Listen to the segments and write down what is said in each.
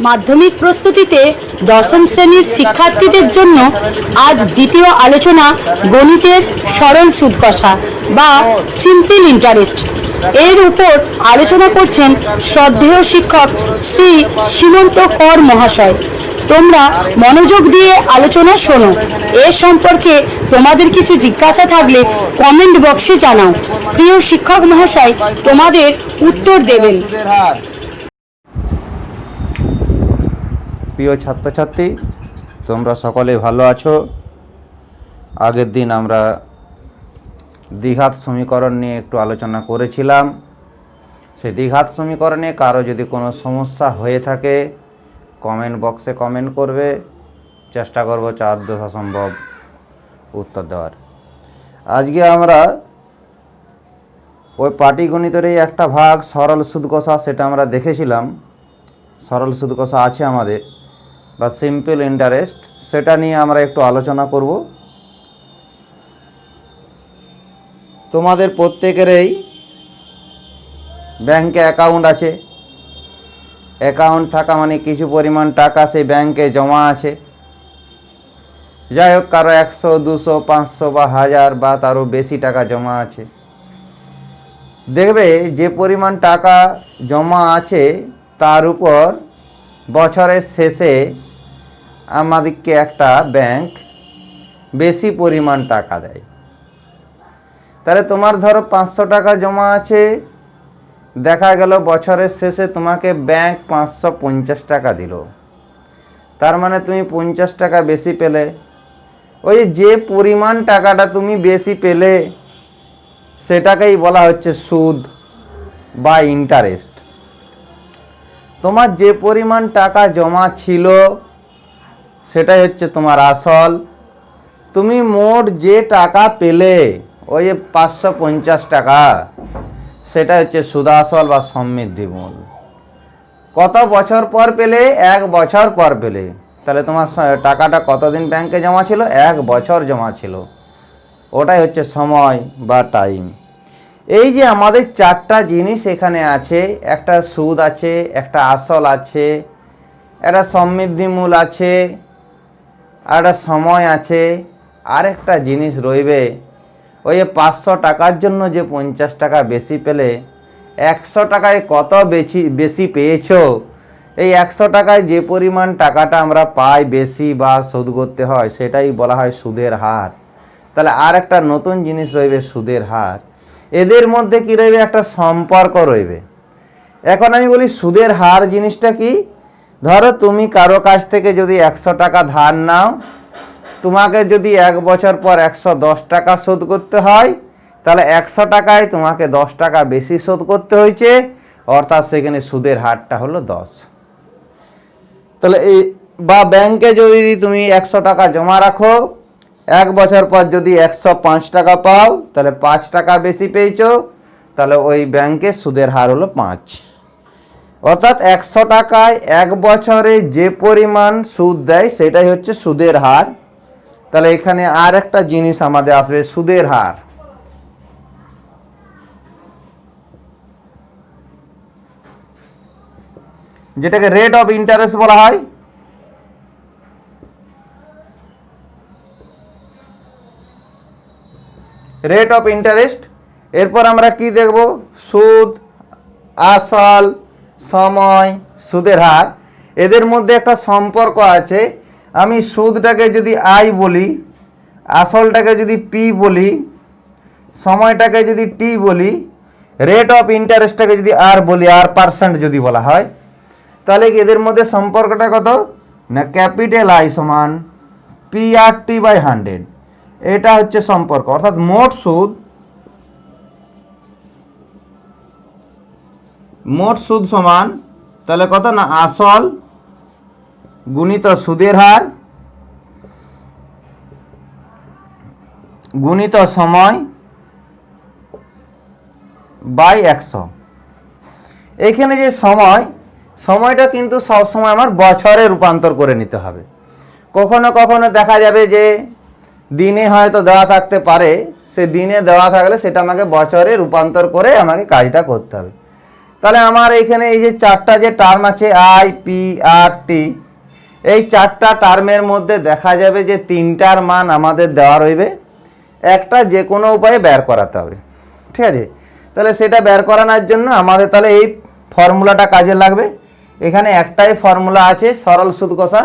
মাধ্যমিক প্রস্তুতিতে দশম শ্রেণীর শিক্ষার্থীদের জন্য আজ দ্বিতীয় আলোচনা গণিতের সরল সুদ কষা বা সিম্পল ইন্টারেস্ট এর উপর আলোচনা করছেন শ্রদ্ধেয় শিক্ষক শ্রী সীমন্ত কর মহাশয়। তোমরা মনোযোগ দিয়ে আলোচনা শোনো। এ সম্পর্কে তোমাদের কিছু জিজ্ঞাসা থাকলে কমেন্ট বক্সে জানাও। প্রিয় শিক্ষক মহাশয় তোমাদের উত্তর দেবেন। প্রিয় ছাত্রছাত্রী, তোমরা সকলে ভালো আছো? আগের দিন আমরা দ্বিঘাত সমীকরণ নিয়ে একটু আলোচনা করেছিলাম। সেই দ্বিঘাত সমীকরণে কারো যদি কোনো সমস্যা হয়ে থাকে কমেন্ট বক্সে কমেন্ট করবে, চেষ্টা করব যথাসম্ভব উত্তর দেওয়ার। আজকে আমরা ওই পাটিগণিতেরই একটা ভাগ সরল সুদ কষা, সেটা আমরা দেখেছিলাম। সরল সুদ কষা আছে আমাদের বা সিম্পল ইন্টারেস্ট, সেটা নিয়ে আমরা একটু আলোচনা করব। তোমাদের প্রত্যেকেরই ব্যাংকে অ্যাকাউন্ট আছে। অ্যাকাউন্ট থাকা মানে কিছু পরিমাণ টাকা সেই ব্যাংকে জমা আছে। যাই হোক, কারো 100, 200, 500 বা 1000 বা তারও বেশি টাকা জমা আছে। দেখবে যে পরিমাণ টাকা জমা আছে তার উপর বছরের শেষে আমাদেরকে একটা ব্যাংক বেশি পরিমাণ টাকা দেয়। তাহলে তোমার ধরো 500 টাকা জমা আছে, দেখা গেল বছরের শেষে তোমাকে ব্যাংক 550 টাকা দিল। তার মানে তুমি 50 টাকা বেশি পেলে। ওই যে পরিমাণ টাকাটা তুমি বেশি পেলে সেটাকেই বলা হচ্ছে সুদ বা ইন্টারেস্ট। তোমার যে পরিমাণ টাকা জমা ছিল সেটাই হচ্ছে তোমার আসল। তুমি মোট যে টাকা পেলে ওই 550 টাকা, সেটা হচ্ছে সুদাসল বা সমৃদ্ধি মূল। কত বছর পর পেলে? 1 বছর পর পেলে। তাহলে তোমার টাকাটা কতদিন ব্যাংকে জমা ছিল? 1 বছর জমা ছিল। ওটাই হচ্ছে সময় বা টাইম। এই যে আমাদের 4টা জিনিস এখানে আছে, একটা সুদ আছে, একটা আসল আছে, একটা সমৃদ্ধি মূল আছে, আর একটা সময় আছে, আর একটা জিনিস রইবে ওই 500 টাকার জন্য যে 50 টাকা বেশি পেলে 100 টাকায় কত বেশি পেয়েছো। এই 100 টাকায় যে পরিমাণ টাকাটা আমরা পাই বেশি বা সুদ করতে হয় সেটাই বলা হয় সুদের হার। তাহলে আর একটা নতুন জিনিস রইবে সুদের হার। এদের মধ্যে কি রইবে? একটা সম্পর্ক রইবে। এখন আমি বলি সুদের হার জিনিসটা কি। ধরো তুমি কারো কাছ থেকে যদি 100 টাকা ধার নাও, তোমাকে যদি 1 বছর পর 110 টাকা শোধ করতে হয়, তাহলে 100 টাকায় তোমাকে 10 টাকা বেশি শোধ করতে হয়েছে, অর্থাৎ সেখানে সুদের হারটা হলো 10। তাহলে এই বা ব্যাংকে যদি তুমি 100 টাকা জমা রাখো, 1 বছর পর যদি 105 টাকা পাও, তাহলে 5 টাকা বেশি পেয়েছো, তাহলে ওই ব্যাংকের সুদের হার হলো 5। অর্থাৎ 100 টাকায় 1 বছরে যে পরিমাণ সুদ দেয় সেটাই হচ্ছে সুদের হার। তাহলে এখানে আর একটা জিনিস আমাদের আসবে, সুদের হার। যেটাকে রেট অফ ইন্টারেস্ট বলা হয়। Rate of interest. এরপর আমরা কি দেখব? সুদ, আসল, সময়, সুদের হার। এদের মধ্যে একটা সম্পর্ক আছে। আমি সুদটাকে যদি আই বলি, আসলটাকে যদি পি বলি, সময়টাকে যদি টি বলি, রেট অফ ইন্টারেস্টটাকে যদি আর বলি, আর পার্সেন্ট যদি বলা হয়, তাহলে এদের মধ্যে সম্পর্কটা কত না? ক্যাপিটাল আই সমান পি আর টি বাই 100। এটা হচ্ছে সম্পর্ক। অর্থাৎ মোট সুদ সমান তাহলে কত না? আসল গুণিত সুদের হার গুণিত সময় বাই 100। এখানে যে সময়টা কিন্তু সবসময় আমার বছরে রূপান্তর করে নিতে হবে। কখনো কখনো দেখা যাবে যে দিনে হয়তো দেওয়া থাকতে পারে, সে দিনে দেওয়া থাকলে সেটা আমাকে বছরে রূপান্তর করে আমাকে কাজটা করতে হবে। তাহলে আমার এইখানে এই যে চারটা যে টার্ম আছে IPRT, এই চারটা টার্মের মধ্যে দেখা যাবে যে তিনটার মান আমাদের দেওয়া রইবে, একটা যে কোনো উপায়ে বের করাতে হবে। ঠিক আছে, তাহলে সেটা বের করানোর জন্য আমাদের তাহলে এই ফর্মুলাটা কাজে লাগবে। এখানে একটাই ফর্মুলা আছে, সরল সুদ কষা।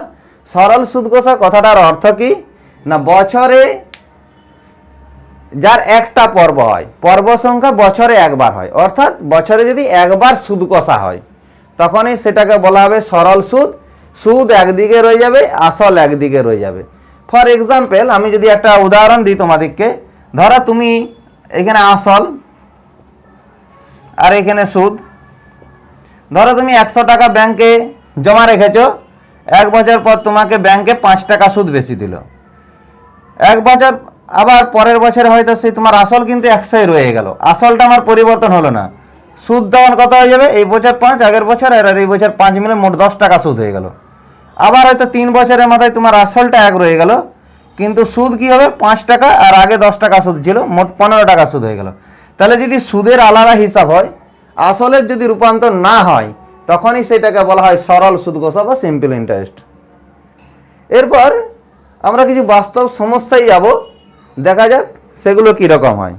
সরল সুদ কষা কথাটার অর্থ কি না, বছরে যার একটা পর্ব হয়, পর্ব সংখ্যা বছরে একবার হয়, অর্থাৎ বছরে যদি একবার সুদ কষা হয় তখনই সেটাকে বলা হবে সরল সুদ। সুদ একদিকে রয়ে যাবে, আসল একদিকে রয়ে যাবে। ফর এক্সাম্পল, আমি যদি একটা উদাহরণ দিই তোমাদেরকে, ধরো তুমি এখানে আসল আর এখানে সুদ, ধরো তুমি 100 টাকা ব্যাংকে জমা রেখেছো, 1 বছর পর তোমাকে ব্যাংকে 5 টাকা সুদ বেশি দিল। 1 বছর আবার পরের বছরে হয়তো সেই তোমার আসল কিন্তু 100ই রয়ে গেল, আসলটা আমার পরিবর্তন হলো না। সুদ তখন কত হয়ে যাবে, এই বছর 5, আগের বছর আর এই বছর 5 মিলে মোট 10 টাকা সুদ হয়ে গেল। আবার হয়তো 3 বছরের মাথায় তোমার আসলটা 1 রয়ে গেল, কিন্তু সুদ কি হবে 5 টাকা, আর আগে 10 টাকা সুদ ছিল, মোট 15 টাকা সুদ হয়ে গেল। তাহলে যদি সুদের আলাদা হিসাব হয়, আসলের যদি রূপান্তর না হয়, তখনই সেটাকে বলা হয় সরল সুদ কষা বা সিম্পল ইন্টারেস্ট। এরপর আমরা কিছু বাস্তব সমস্যায় যাব, দেখা যাক সেগুলো কীরকম হয়।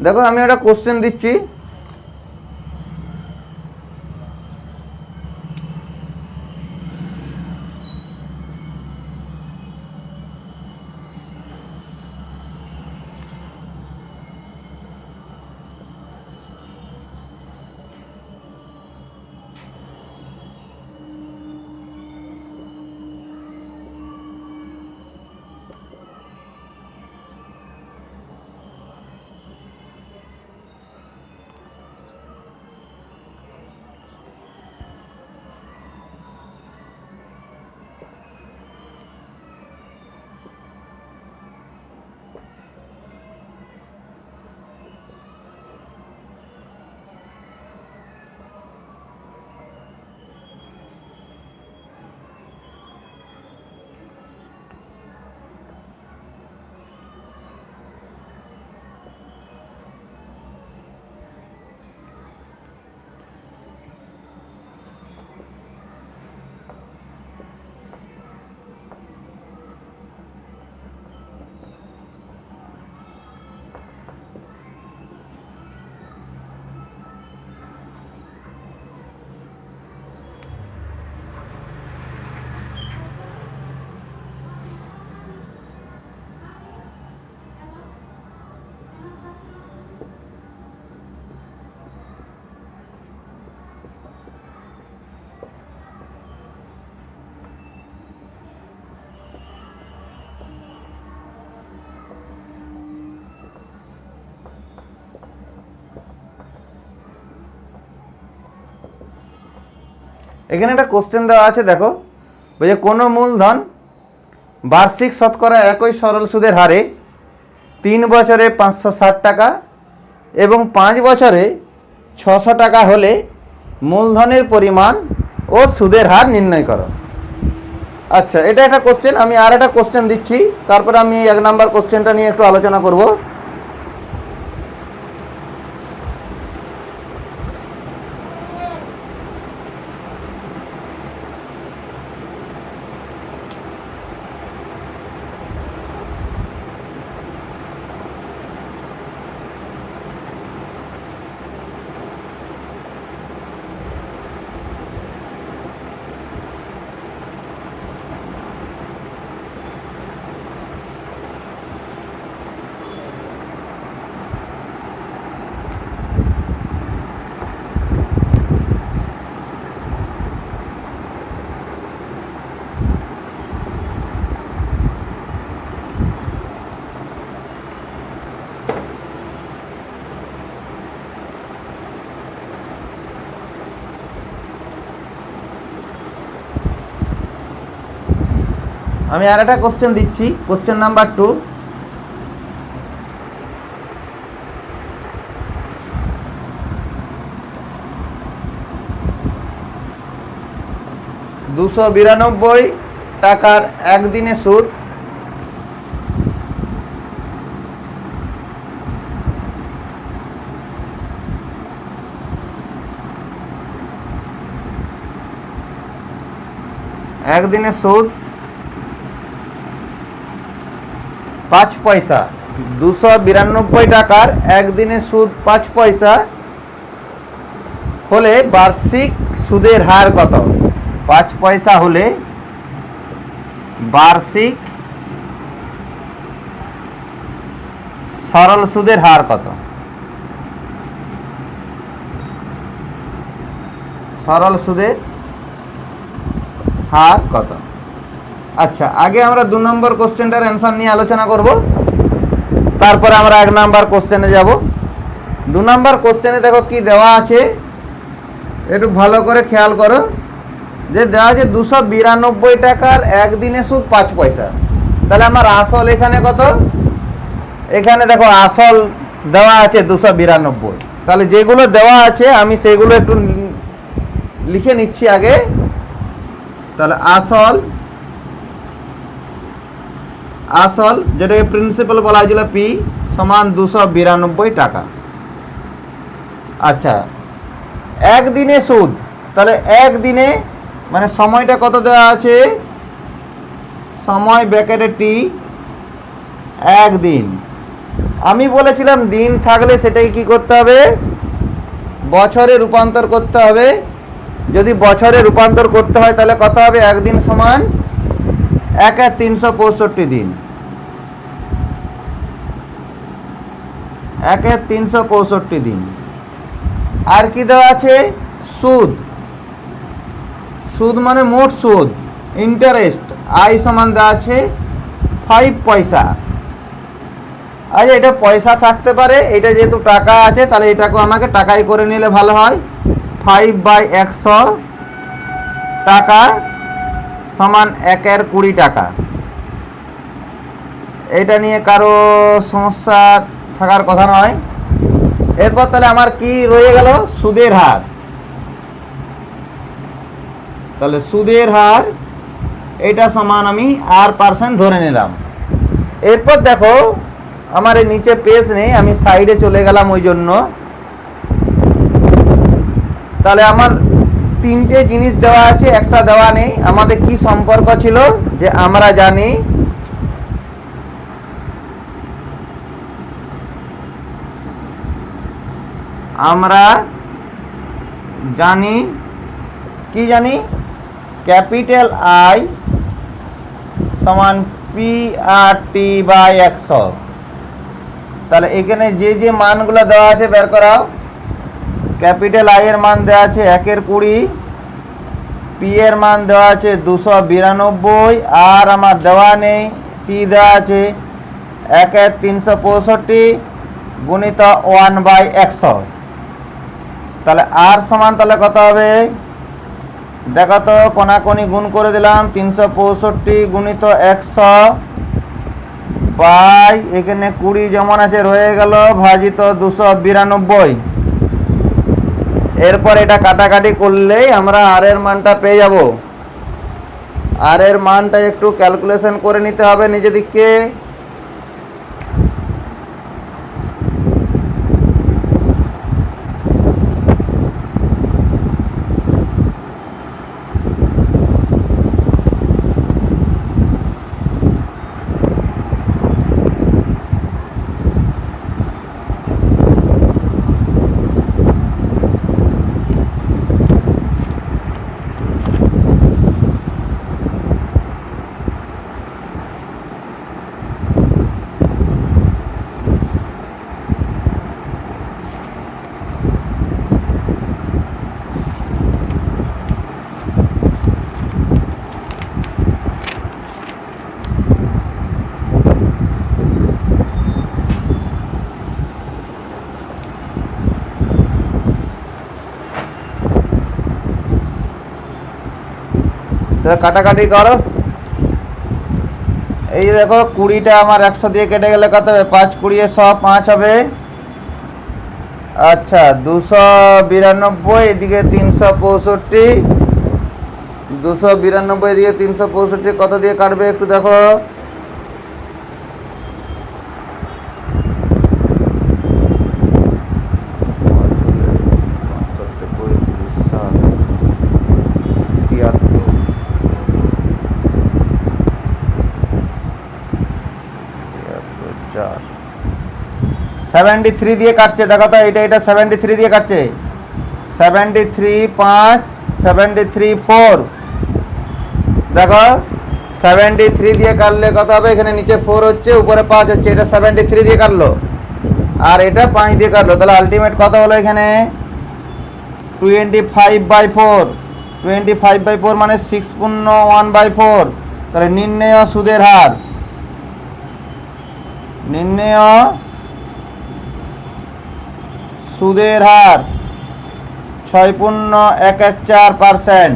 দেখো আমি একটা কোশ্চেন দিচ্ছি, এখানে একটা কোশ্চেন দেওয়া আছে, দেখো বলছে কোনো মূলধন বার্ষিক শতকরা একই সরল সুদের হারে 3 বছরে 560 টাকা এবং 5 বছরে 600 টাকা হলে মূলধনের পরিমাণ ও সুদের হার নির্ণয় করো। আচ্ছা, এটা একটা কোশ্চেন। আমি আর একটা কোশ্চেন দিচ্ছি, তারপরে আমি 1 নাম্বার কোশ্চেনটা নিয়ে একটু আলোচনা করব। আমি আর একটা কোশ্চেন দিচ্ছি, কোশ্চেন নাম্বার 2। $292 টাকার একদিনে সুদ একদিনে সুদ 5 পয়সা। 292 টাকার একদিনে সুদ 5 পয়সা হলে বার্ষিক সুদের হার কত? 5 পয়সা হলে বার্ষিক সরল সুদের হার কত? সরল সুদের হার কত? আচ্ছা, আগে আমরা 2 নম্বর কোশ্চেনটার অ্যান্সার নিয়ে আলোচনা করব, তারপরে আমরা 1 নাম্বার কোশ্চেনে যাব। 2 নম্বর কোশ্চেনে দেখো কি দেওয়া আছে, একটু ভালো করে খেয়াল করো। যে দেওয়া আছে 292 টাকার একদিনে সুদ 5 পয়সা। তাহলে আমার আসল এখানে কত? এখানে দেখো আসল দেওয়া আছে 292। তাহলে যেগুলো দেওয়া আছে আমি সেগুলো একটু লিখে নিচ্ছি আগে। তাহলে আসল যেটাকে প্রিন্সিপাল বলা হয়েছিল পি সমান 292 টাকা। আচ্ছা, একদিনে সুদ, তাহলে একদিনে মানে সময়টা কত দেওয়া আছে? সময় ব্র্যাকেটে টি, একদিন। আমি বলেছিলাম দিন থাকলে সেটাকে কি করতে হবে? বছরে রূপান্তর করতে হবে। যদি বছরে রূপান্তর করতে হয় তাহলে কত হবে? একদিন সমান 1/365 দিন। 1/365 দিন। আর কি দেওয়া আছে? সুদ। সুদ মানে মোট সুদ, ইন্টারেস্ট, আই সমান দেওয়া আছে 5 পয়সা। আচ্ছা, এটা পয়সা থাকতে পারে, এটা যেহেতু টাকা আছে তাহলে এটাকে আমাকে টাকায় করে নিলে ভালো হয়। 5/100 টাকা সমান 1/20 টাকা। এটা নিয়ে কারো সমস্যা থাকার কথা নয়। এরপর তাহলে আমার কি রয়ে গেল? সুদের হার। তাহলে সুদের হার এটা সমান আমি R% ধরে নিলাম। এরপর দেখো আমার এই নিচে পেজ নেই, আমি সাইডে চলে গেলাম ওই জন্য। তাহলে আমার 3টে জিনিস দেওয়া আছে, একটা দেওয়া নেই। আমাদের কি সম্পর্ক ছিল? যে আমরা জানি কি জানি? ক্যাপিটাল আই সমান PRT/100। তাহলে এখানে যে মানগুলো দেওয়া আছে বের করাও। ক্যাপিটাল আই এর মান দেওয়া আছে 1/20, পি এর মান দেওয়া আছে 292, আর আমার দেওয়া নেই টি দেওয়া আছে 1/365 গুণিত 1/100। তাহলে আর সমান তাহলে কত হবে? দেখো তো, কোনাকুনি গুণ করে দিলাম। 365 গুণিত 100 বাই এখানে 20 যেমন আছে রয়ে গেল ভাজিত 292। এরপর এটা কাটাকাটি করলেই আমরা আর এর মানটা পেয়ে যাব। আর এর মানটা একটু ক্যালকুলেশন করে নিতে হবে নিজে দিকে। তো কাটাকাটি করো। এই যে দেখো 20টা আমার 100 দিয়ে কেটে গেলে কত হবে? 5 20 105 হবে। আচ্ছা 292, এদিকে 365, 292 এদিকে 365 কত দিয়ে কাটবে একটু দেখো। চার 73 দিয়ে কাটছে দেখো তো, এটা 73 দিয়ে কাটছে। 73 5 73 4 দেখো 73 দিয়ে কাটলে কত হবে? এখানে নিচে 4 হচ্ছে, উপরে 5 হচ্ছে, এটা 73 দিয়ে কাটলো আর এটা 5 দিয়ে কাটলো, তাহলে আলটিমেট কত হলো এখানে? 25/4। 25/4 মানে 6.1/4। তাহলে নির্ণেয় সুদের হার, নির্ণেয় সুদের হার 6.14%।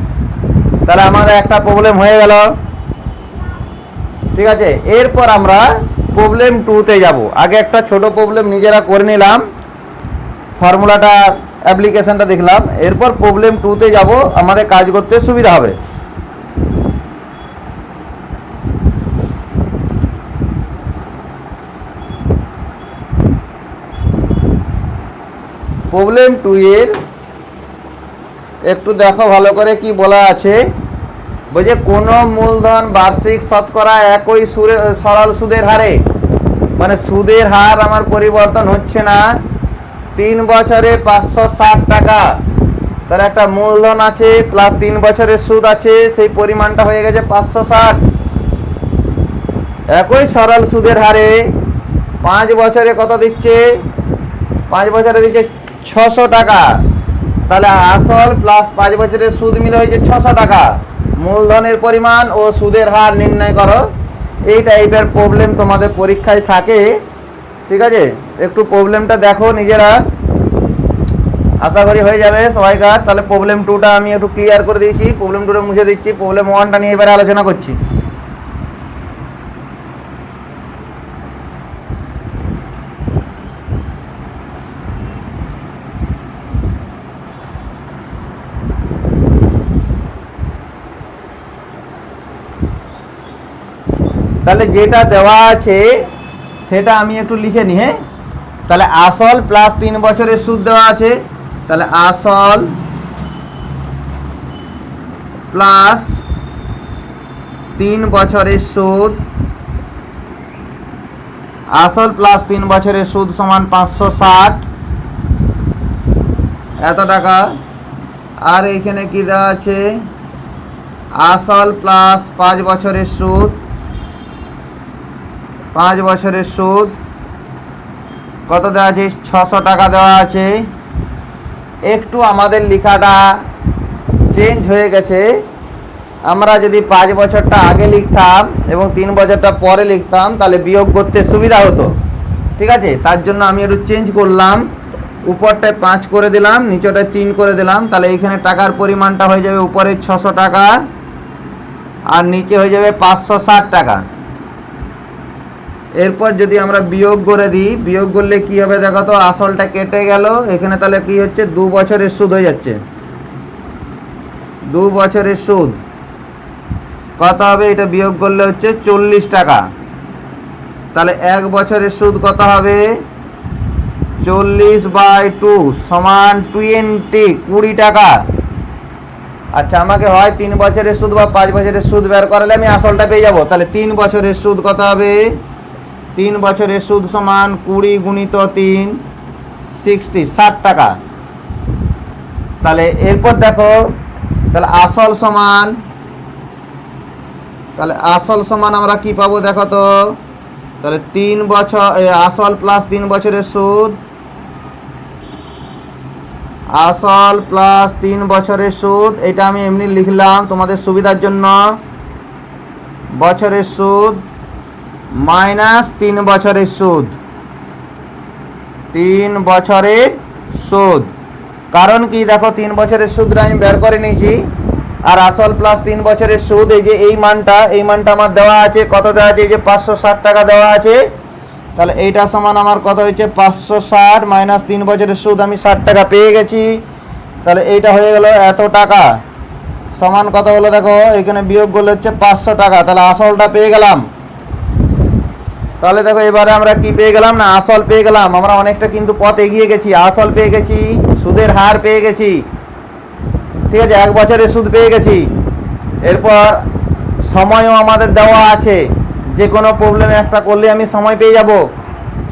তাহলে আমাদের একটা প্রবলেম হয়ে গেল। ঠিক আছে, এরপর আমরা প্রবলেম 2তে যাব। আগে একটা ছোট প্রবলেম নিজেরা করে নিলাম, ফর্মুলাটা অ্যাপ্লিকেশনটা দেখলাম, এরপর প্রবলেম 2তে যাব, আমাদের কাজ করতে সুবিধা হবে। প্রবলেম 2 এর একটু দেখো ভালো করে কি বলা আছে। বলছে কোনো মূলধন বার্ষিক শতকরা একই সরল সুদের হারে, মানে সুদের হার আমার পরিবর্তন হচ্ছে না, 3 বছরে 560 টাকা। তার একটা মূলধন আছে প্লাস 3 বছরের সুদ আছে, সেই পরিমাণটা হয়ে গেছে 560। একই সরল সুদের হারে 5 বছরে কত দিচ্ছে? 5 বছরে দিচ্ছে 600 টাকা। তাহলে আসল প্লাস 5 বছরের সুদ মিলে হয়েছে 600 টাকা। মূলধনের পরিমাণ ও সুদের হার নির্ণয় করো। এই টাইপের প্রবলেম তোমাদের পরীক্ষায় থাকে। ঠিক আছে, একটু প্রবলেমটা দেখো নিজেরা, আশা করি হয়ে যাবে সবাইকার। তাহলে প্রবলেম 2টা আমি একটু ক্লিয়ার করে দিয়েছি, প্রবলেম 2টা মুছে দিচ্ছি, প্রবলেম 1টা নিয়ে এবারে আলোচনা করছি। তাহলে যেটা দেওয়া আছে সেটা আমি একটু লিখে নিই। হ্যাঁ, তাহলে আসল প্লাস 3 বছরের সুদ দেওয়া আছে, তাহলে আসল প্লাস 3 বছরের সুদ, আসল প্লাস 3 বছরের সুদ সমান 560 এত টাকা। আর এইখানে কি দেওয়া আছে? আসল প্লাস 5 বছরের সুদ, 5 বছরের সুদ কত দেওয়া আছে? 600 টাকা দেওয়া আছে। একটু আমাদের লেখাটা চেঞ্জ হয়ে গেছে। আমরা যদি 5 বছরটা আগে লিখতাম এবং 3 বছরটা পরে লিখতাম তাহলে বিয়োগ করতে সুবিধা হতো। ঠিক আছে, তার জন্য আমি একটু চেঞ্জ করলাম, উপরটায় 5 করে দিলাম, নিচটায় 3 করে দিলাম। তাহলে এইখানে টাকার পরিমাণটা হয়ে যাবে উপরে 600 টাকা আর নিচে হয়ে যাবে 560 টাকা। এরপর যদি আমরা বিয়োগ করে দিই, বিয়োগ করলে কি হবে দেখো তো, আসলটা কেটে গেল এখানে, তাহলে কি হচ্ছে? 2 বছরের সুদ হয়ে যাচ্ছে। 2 বছরের সুদ কত হবে? এটা বিয়োগ করলে হচ্ছে 40 টাকা। তাহলে 1 বছরের সুদ কত হবে? 40/2 সমান 20 টাকা। আচ্ছা, আমাকে হয় 3 বছরের সুদ বা 5 বছরের সুদ বের করালে আমি আসলটা পেয়ে যাব। তাহলে 3 বছরের সুদ কত হবে? 3 বছরের সুদ সমান 20 গুণিত 3 60 টাকা। তাহলে এরপর দেখো, তাহলে আসল সমান, তাহলে আসল সমান আমরা কি পাবো দেখো তো, তাহলে 3 বছর আসল প্লাস 3 বছরের সুদ, আসল প্লাস 3 বছরের সুদ, এটা আমি এমনি লিখলাম তোমাদের সুবিধার জন্য, বছরের সুদ মাইনাস 3 বছরের সুদ, 3 বছরের সুদ। কারণ কি দেখো, 3 বছরের সুদটা আমি বের করে নিয়েছি, আর আসল প্লাস 3 বছরের সুদ, এই মানটা আমার দেওয়া আছে। কত দেওয়া আছে? এই যে 560 টাকা দেওয়া আছে। তাহলে এইটা সমান আমার কত হয়েছে? 560 মাইনাস 3 বছরের সুদ, আমি 60 টাকা পেয়ে গেছি। তাহলে এইটা হয়ে গেল এত টাকা, সমান কত হলো দেখো, এখানে বিয়োগ করলে হচ্ছে 500 টাকা। তাহলে আসলটা পেয়ে গেলাম। তাহলে দেখো এবারে আমরা কি পেয়ে গেলাম না, আসল পেয়ে গেলাম। আমরা অনেকটা কিন্তু পথ এগিয়ে গেছি। আসল পেয়ে গেছি, সুদের হার পেয়ে গেছি, ঠিক আছে, 1 বছরের সুদ পেয়ে গেছি। এরপর সময়ও আমাদের দেওয়া আছে, যে কোনো প্রবলেমে একটা করলে আমি সময় পেয়ে যাব।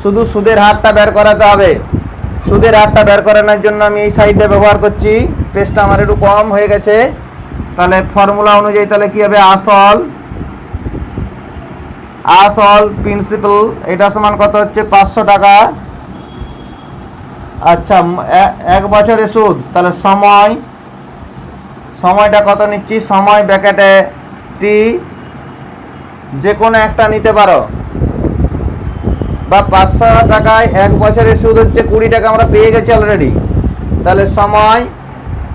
শুধু সুদের হারটা বের করাতে হবে। সুদের হারটা বের করানোর জন্য আমি এই সাইডটা ব্যবহার করছি। পেজটা আমার একটু কম হয়ে গেছে। তাহলে ফর্মুলা অনুযায়ী তাহলে কি হবে? আসল প্রিন্সিপাল এটা সমান কত হচ্ছে? 500 টাকা। আচ্ছা, 1 বছরের সুদ। তাহলে সময়টা কত নিচ্ছি? সময় ব্র্যাকেটে টি, যে কোনো একটা নিতে পারো, বা 500 টাকায় 1 বছরের সুদ হচ্ছে 20 টাকা, আমরা পেয়ে গেছি অলরেডি। তাহলে সময়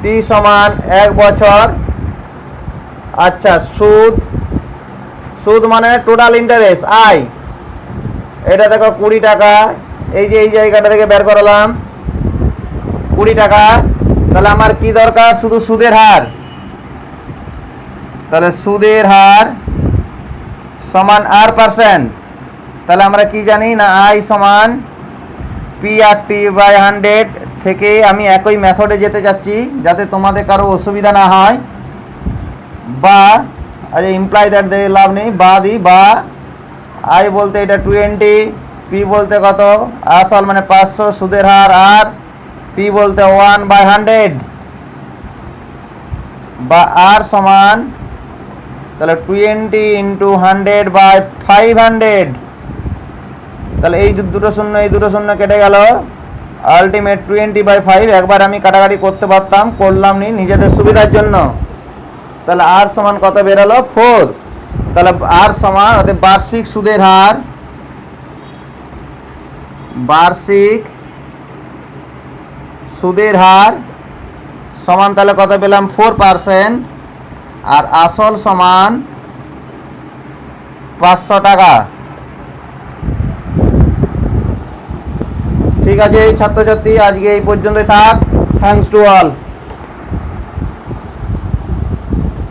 টি সমান 1 বছর। আচ্ছা, সুদ মানে টোটাল ইন্টারেস্ট আই, এটা দেখো 20 টাকা। এই যে এই জায়গাটা থেকে বের করালাম 20 টাকা। তাহলে আমার কি দরকার? শুধু সুদের হার। তাহলে সুদের হার সমান R%। তাহলে আমরা কি জানি না, আই সমান PRT/100 থেকে আমি একই মেথডে যেতে যাচ্ছি যাতে তোমাদের কারো অসুবিধা না হয়। বা আচ্ছা, ইমপ্লাই দ্যাট দিয়ে লাভ নেই, বা আই বলতে এটা 20, পি বলতে কত? আসল মানে 500, সুদের হার, আর টি বলতে 1/100, বা আর সমান তাহলে 20 ইন্টু 100/500। তাহলে এই দুটো শূন্য কেটে গেল, আলটিমেট 20/5। একবার আমি কাটাকাটি করতে পারতাম, করলাম নি নিজেদের সুবিধার জন্য। তাহলে আর সমান কত বেরোলো? 4। তাহলে আর সমান অর্থাৎ বার্ষিক সুদের হার, বার্ষিক সুদের হার সমান তাহলে কত পেলাম? 4%। আর আসল সমান 500 টাকা। ঠিক আছে ছাত্রছাত্রী, আজকে এই পর্যন্তই থাক। Thanks to all.